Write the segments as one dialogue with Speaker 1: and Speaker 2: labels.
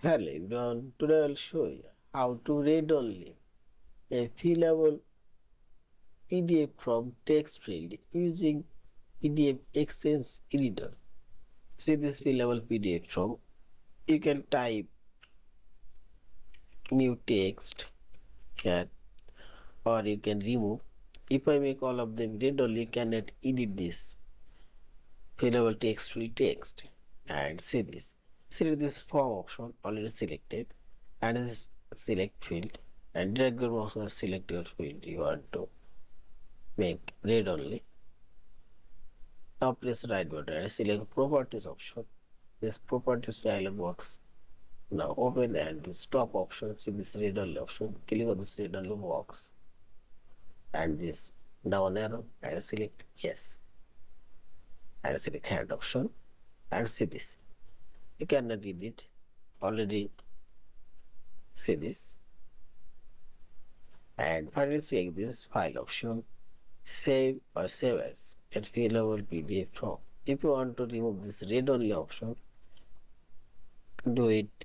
Speaker 1: Hello everyone, today I'll show you how to read only a fillable PDF from text field using PDF XChange Editor. See this fillable PDF from, you can type new text here or you can remove. If I make all of them read only, you cannot edit this fillable text field text. And see this. Select this form option already selected and this select field and drag your mouse and select your field you want to make read only. Now press right button and select properties option. This properties dialog box now open and this top option, see this read only option, click on this read only box and this down arrow and select yes and select hand option and see this. You cannot edit already, see this, and finally select this file option, save or save as and fillable PDF from. If you want to remove this read only option, do it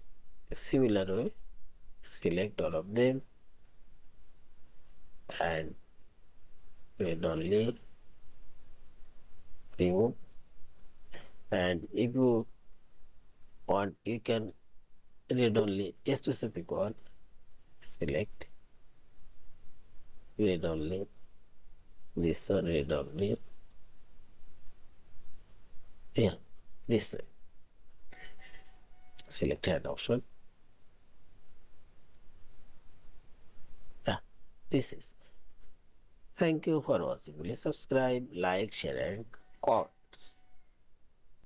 Speaker 1: similar way. Select all of them and read only, remove. And if you want, you can read only a specific one. Select read only, this one read only. Yeah, this way. Select hand option. Yeah, this is. Thank you for watching. Please subscribe, like, share, and comment.